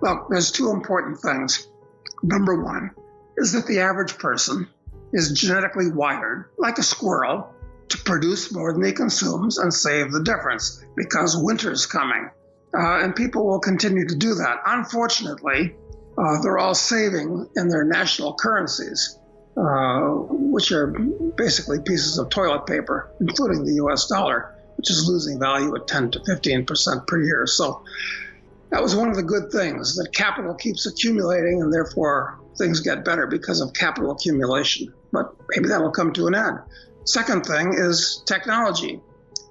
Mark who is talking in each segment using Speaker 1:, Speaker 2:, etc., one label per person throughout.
Speaker 1: Well, there's two important things. Number one is that the average person is genetically wired, like a squirrel, to produce more than he consumes and save the difference because winter's coming. And people will continue to do that. Unfortunately, they're all saving in their national currencies, which are basically pieces of toilet paper, including the US dollar, which is losing value at 10 to 15% per year. So that was one of the good things, that capital keeps accumulating and therefore things get better because of capital accumulation. But maybe that'll come to an end. Second thing is technology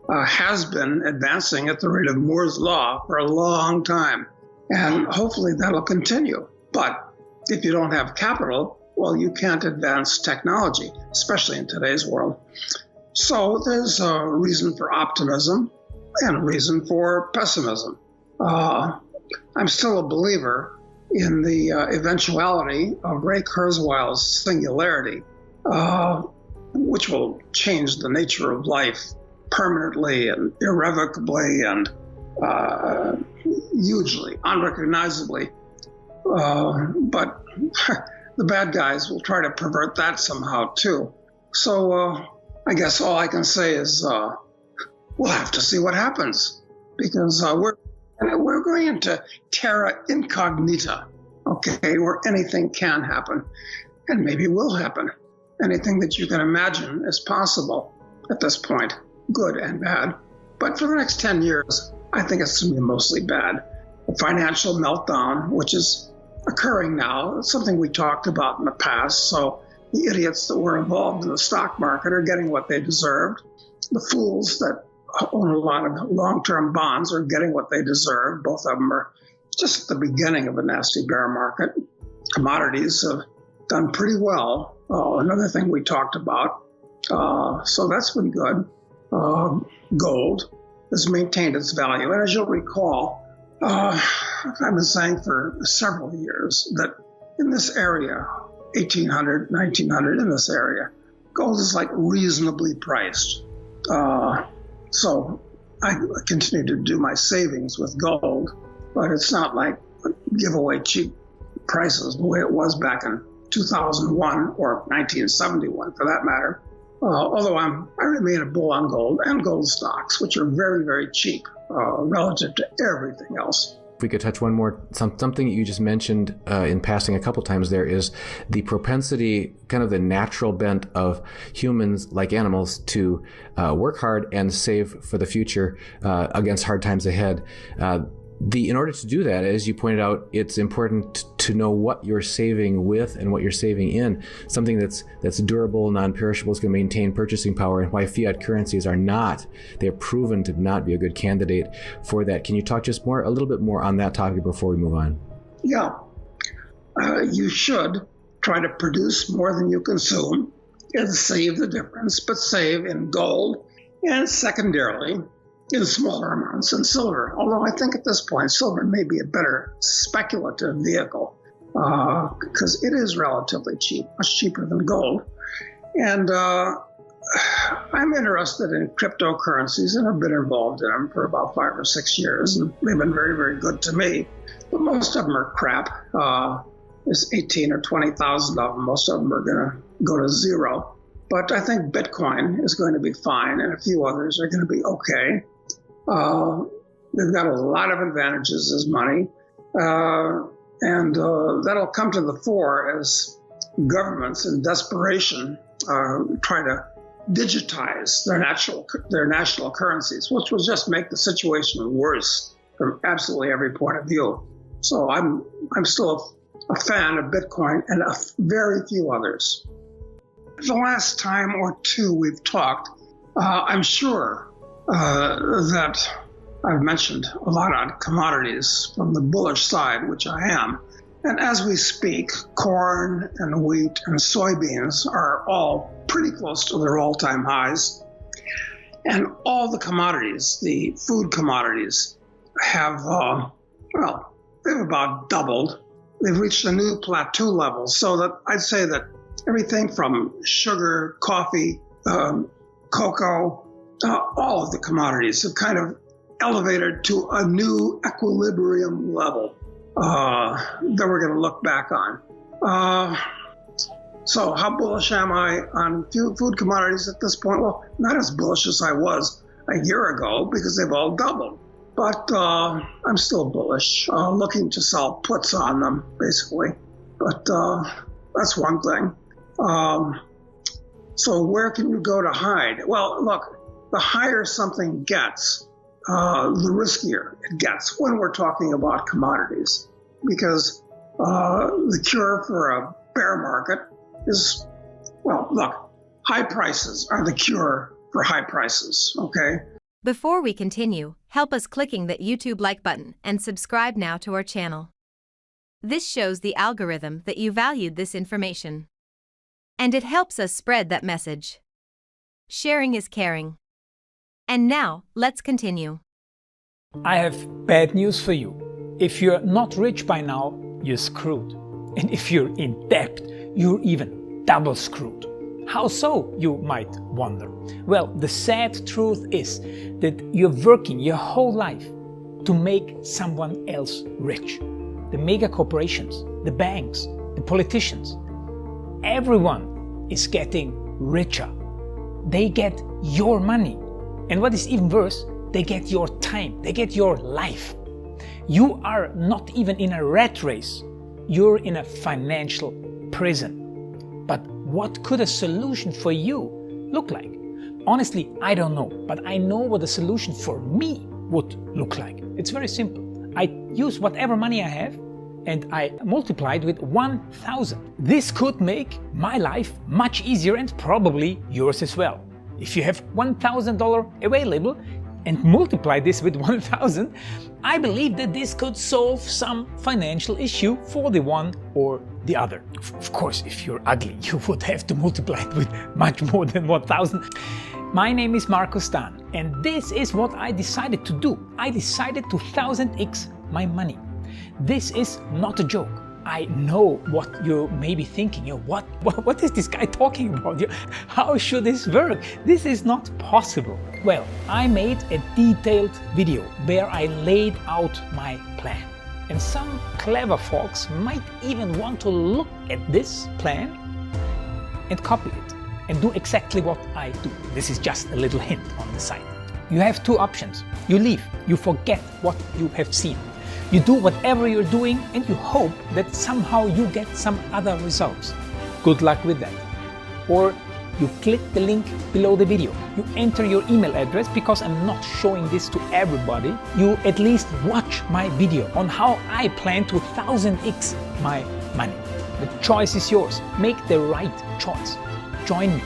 Speaker 1: has been advancing at the rate of Moore's Law for a long time. And hopefully that'll continue. But if you don't have capital, well, you can't advance technology, especially in today's world. So there's a reason for optimism and a reason for pessimism. I'm still a believer in the eventuality of Ray Kurzweil's singularity, which will change the nature of life permanently and irrevocably and hugely, unrecognizably. But the bad guys will try to pervert that somehow too. So I guess all I can say is we'll have to see what happens, because we're going into terra incognita, okay, where anything can happen, and maybe will happen. Anything that you can imagine is possible at this point, good and bad. But for the next 10 years, I think it's going to be mostly bad. The financial meltdown, which is occurring now, it's something we talked about in the past. So the idiots that were involved in the stock market are getting what they deserved. The fools that own a lot of long-term bonds are getting what they deserve. Both of them are just at the beginning of a nasty bear market. Commodities have done pretty well. Another thing we talked about. So that's been good. Gold has maintained its value. And as you'll recall, I've been saying for several years that in this area, 1800, 1900, in this area, gold is like reasonably priced. So I continue to do my savings with gold, but it's not like give away cheap prices the way it was back in 2001 or 1971 for that matter. Although I remain a bull on gold and gold stocks, which are very, very cheap relative to everything else.
Speaker 2: If we could touch one more, something you just mentioned in passing a couple times there is the propensity, kind of the natural bent of humans like animals to work hard and save for the future against hard times ahead. In order to do that, as you pointed out, it's important to know what you're saving with and what you're saving in. Something that's durable, non-perishable is going to maintain purchasing power, and why fiat currencies are not. They're proven to not be a good candidate for that. Can you talk just a little bit more on that topic before we move on?
Speaker 1: Yeah. You should try to produce more than you consume and save the difference, but save in gold and secondarily in smaller amounts in silver. Although I think at this point, silver may be a better speculative vehicle because it is relatively cheap, much cheaper than gold. And I'm interested in cryptocurrencies and have been involved in them for about 5 or 6 years. And they've been very, very good to me. But most of them are crap. There's 18 or 20,000 of them. Most of them are going to go to zero. But I think Bitcoin is going to be fine, and a few others are going to be okay. They've got a lot of advantages as money, and that'll come to the fore as governments in desperation try to digitize their national currencies, which will just make the situation worse from absolutely every point of view. So I'm still a fan of Bitcoin and a very few others. The last time or two we've talked, I'm sure that I've mentioned a lot on commodities from the bullish side, which I am. And as we speak, corn and wheat and soybeans are all pretty close to their all-time highs. And all the commodities, the food commodities, have, they've about doubled. They've reached a new plateau level, so that I'd say that everything from sugar, coffee, cocoa, all of the commodities have kind of elevated to a new equilibrium level. that we're going to look back on. So how bullish am I on food commodities at this point? Well, not as bullish as I was a year ago because they've all doubled. But I'm still bullish, looking to sell puts on them, basically. But that's one thing. So where can you go to hide? Well, look, the higher something gets, the riskier it gets when we're talking about commodities. Because the cure for a bear market is, well, look, high prices are the cure for high prices, okay?
Speaker 3: Before we continue, help us clicking that YouTube like button and subscribe now to our channel. This shows the algorithm that you valued this information. And it helps us spread that message. Sharing is caring. And now, let's continue.
Speaker 4: I have bad news for you. If you're not rich by now, you're screwed. And if you're in debt, you're even double screwed. How so, you might wonder? Well, the sad truth is that you're working your whole life to make someone else rich. The mega corporations, the banks, the politicians, everyone is getting richer. They get your money. And what is even worse, they get your time, they get your life. You are not even in a rat race, you're in a financial prison. But what could a solution for you look like? Honestly, I don't know, but I know what a solution for me would look like. It's very simple. I use whatever money I have and I multiply it with 1,000. This could make my life much easier and probably yours as well. If you have $1,000 available and multiply this with 1,000, I believe that this could solve some financial issue for the one or the other. Of course, if you're ugly, you would have to multiply it with much more than 1,000. My name is Marco Stan, and this is what I decided to do. I decided to 1000x my money. This is not a joke. I know what you may be thinking. What is this guy talking about? How should this work? This is not possible. Well, I made a detailed video where I laid out my plan. And some clever folks might even want to look at this plan and copy it and do exactly what I do. This is just a little hint on the side. You have two options. You leave, you forget what you have seen. You do whatever you're doing and you hope that somehow you get some other results. Good luck with that. Or you click the link below the video. You enter your email address because I'm not showing this to everybody. You at least watch my video on how I plan to 1000x my money. The choice is yours. Make the right choice. Join me.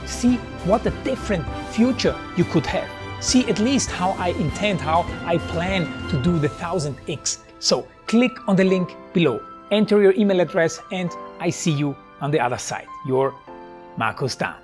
Speaker 4: See what a different future you could have. See at least how I intend, how I plan to do the 1000x. So click on the link below, enter your email address, and I see you on the other side. Your Marco Stan.